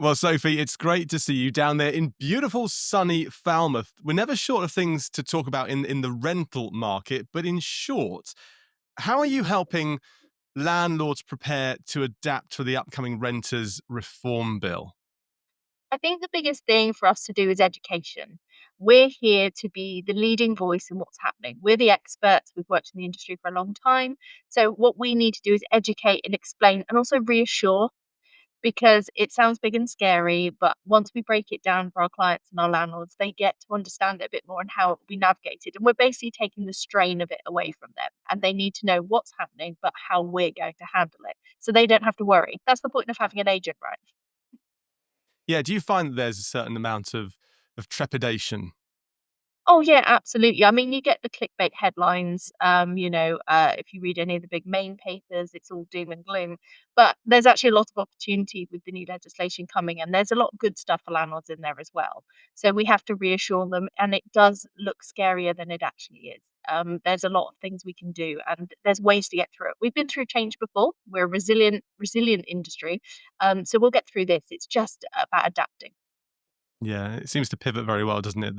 Well, Sophie, it's great to see you down there in beautiful, sunny Falmouth. We're never short of things to talk about in the rental market, but in short, how are you helping landlords prepare to adapt for the upcoming renters reform bill? I think the biggest thing for us to do is education. We're here to be the leading voice in what's happening. We're the experts. We've worked in the industry for a long time. So, what we need to do is educate and explain and also reassure because it sounds big and scary. But once we break it down for our clients and our landlords, they get to understand it a bit more and how it will be navigated. And we're basically taking the strain of it away from them. And they need to know what's happening, but how we're going to handle it. So they don't have to worry. That's the point of having an agent, right? Yeah, do you find that there's a certain amount of trepidation? Oh, yeah, absolutely. I mean, you get the clickbait headlines, if you read any of the big main papers, it's all doom and gloom. But there's actually a lot of opportunity with the new legislation coming, and there's a lot of good stuff for landlords in there as well. So we have to reassure them, and it does look scarier than it actually is. There's a lot of things we can do, and there's ways to get through it. We've been through change before. We're a resilient industry, so we'll get through this. It's just about adapting. Yeah, it seems to pivot very well, doesn't it?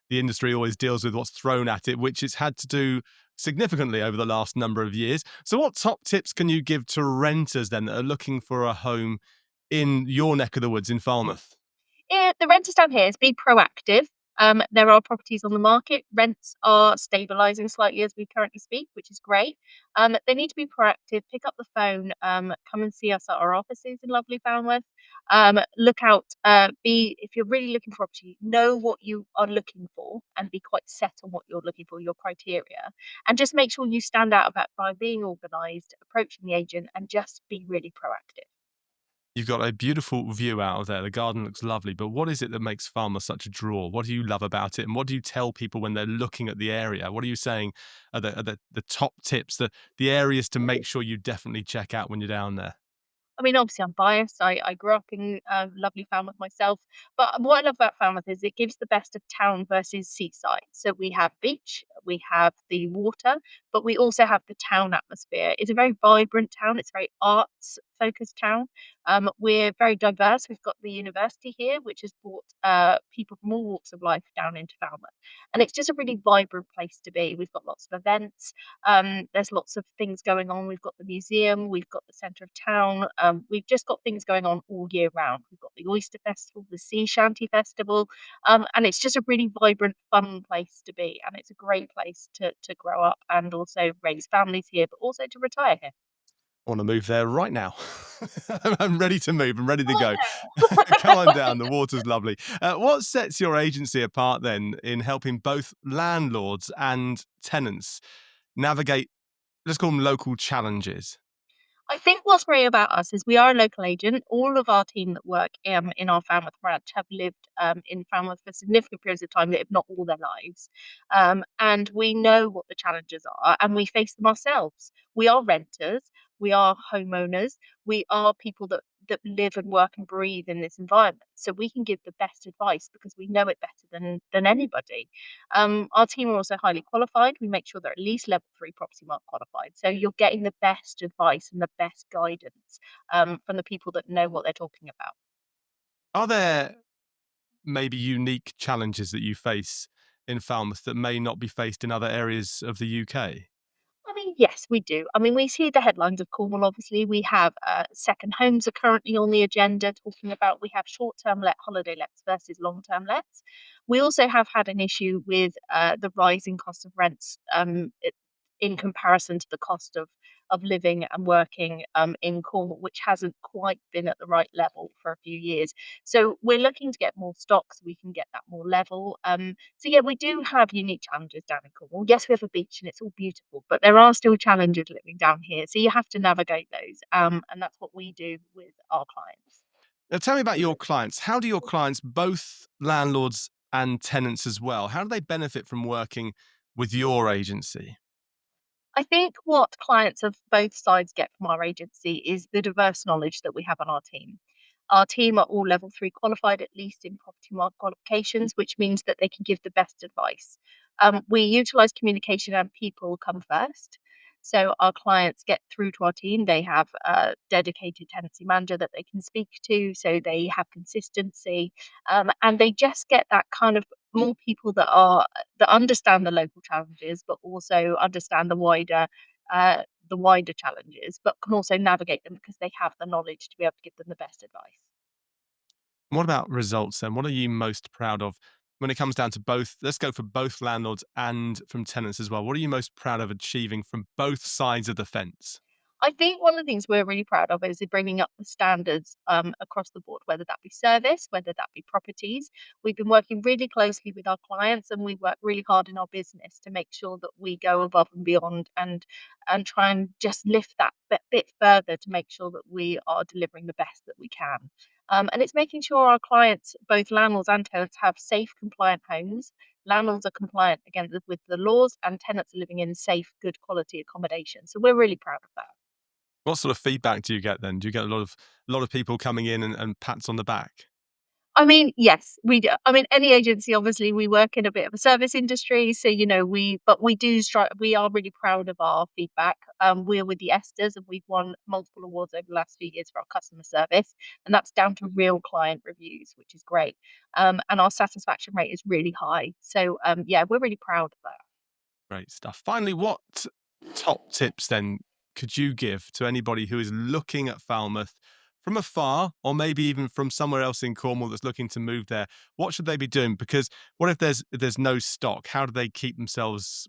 The industry always deals with what's thrown at it, which it's had to do significantly over the last number of years. So what top tips can you give to renters then that are looking for a home in your neck of the woods in Falmouth? The renters down here is be proactive. There are properties on the market. Rents are stabilising slightly as we currently speak, which is great. They need to be proactive. Pick up the phone. Come and see us at our offices in lovely Falmouth. Look out. Be if you're really looking for property, know what you are looking for and be quite set on what you're looking for, your criteria, and just make sure you stand out about by being organised, approaching the agent, and just be really proactive. You've got a beautiful view out of there. The garden looks lovely, but what is it that makes Falmouth such a draw? What do you love about it? And what do you tell people when they're looking at the area? What are you saying are the top tips, the areas to make sure you definitely check out when you're down there? I mean, obviously, I'm biased. I grew up in lovely Falmouth myself. But what I love about Falmouth is it gives the best of town versus seaside. So we have beach, we have the water, but we also have the town atmosphere. It's a very vibrant town. It's a very arts focused town. We're very diverse. We've got the university here, which has brought people from all walks of life down into Falmouth. And it's just a really vibrant place to be. We've got lots of events. There's lots of things going on. We've got the museum, we've got the centre of town. We've just got things going on all year round. We've got the Oyster Festival, the Sea Shanty Festival, and it's just a really vibrant, fun place to be. And it's a great place to grow up and also raise families here, but also to retire here. I want to move there right now. I'm ready to move. I'm ready to I go. Come on know. down. The water's lovely. What sets your agency apart then in helping both landlords and tenants navigate, let's call them local challenges? I think what's great about us is we are a local agent. All of our team that work in our Falmouth branch have lived in Falmouth for significant periods of time, if not all their lives. And we know what the challenges are and we face them ourselves. We are renters, we are homeowners, we are people that live and work and breathe in this environment. So we can give the best advice because we know it better than anybody. Our team are also highly qualified. We make sure they're at least level three property mark qualified. So you're getting the best advice and the best guidance from the people that know what they're talking about. Are there maybe unique challenges that you face in Falmouth that may not be faced in other areas of the UK? I mean, yes, we do. I mean, we see the headlines of Cornwall, obviously. We have second homes are currently on the agenda, talking about we have short term let, holiday lets versus long term lets. We also have had an issue with the rising cost of rents in comparison to the cost of living and working in Cornwall, which hasn't quite been at the right level for a few years. So we're looking to get more stock so we can get that more level. So yeah, we do have unique challenges down in Cornwall. Yes, we have a beach and it's all beautiful, but there are still challenges living down here. So you have to navigate those, and that's what we do with our clients. Now, tell me about your clients. How do your clients, both landlords and tenants as well, how do they benefit from working with your agency? I think what clients of both sides get from our agency is the diverse knowledge that we have on our team. Our team are all level three qualified, at least in property market qualifications, which means that they can give the best advice. We utilize communication and people come first. So our clients get through to our team. They have a dedicated tenancy manager that they can speak to, so they have consistency, and they just get that kind of more people that understand the local challenges, but also understand the wider challenges, but can also navigate them because they have the knowledge to be able to give them the best advice. What about results then? What are you most proud of when it comes down to both? Let's go for both landlords and from tenants as well. What are you most proud of achieving from both sides of the fence? I think one of the things we're really proud of is bringing up the standards across the board, whether that be service, whether that be properties. We've been working really closely with our clients, and we work really hard in our business to make sure that we go above and beyond and try and just lift that bit further to make sure that we are delivering the best that we can. And it's making sure our clients, both landlords and tenants, have safe, compliant homes. Landlords are compliant again with the laws, and tenants are living in safe, good quality accommodation. So we're really proud of that. What sort of feedback do you get then? Do you get a lot of people coming in and pats on the back? I mean, yes, we do. I mean, any agency, obviously, we work in a bit of a service industry, so we do strive. We are really proud of our feedback. We're with the Esters, and we've won multiple awards over the last few years for our customer service, and that's down to real client reviews, which is great. And our satisfaction rate is really high. So, yeah, we're really proud of that. Great stuff. Finally, what top tips then could you give to anybody who is looking at Falmouth from afar, or maybe even from somewhere else in Cornwall that's looking to move there? What should they be doing? Because what if there's no stock? How do they keep themselves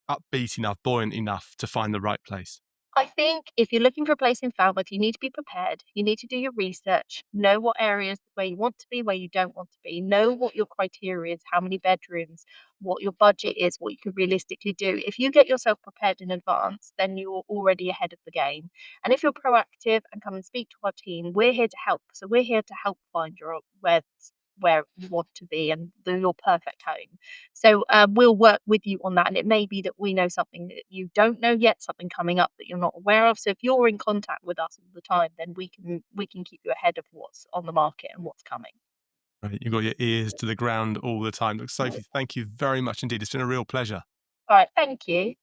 upbeat enough, buoyant enough to find the right place? I think if you're looking for a place in Falmouth, you need to be prepared. You need to do your research, know what areas where you want to be, where you don't want to be, know what your criteria is, how many bedrooms, what your budget is, what you could realistically do. If you get yourself prepared in advance, then you're already ahead of the game. And if you're proactive and come and speak to our team, we're here to help. So we're here to help find where you want to be and your perfect home. So, we'll work with you on that, and it may be that we know something that you don't know yet, something coming up that you're not aware of. So if you're in contact with us all the time, then we can keep you ahead of what's on the market and what's coming. Right, you've got your ears to the ground all the time. Look, Sophie, thank you very much indeed. It's been a real pleasure. All right, thank you.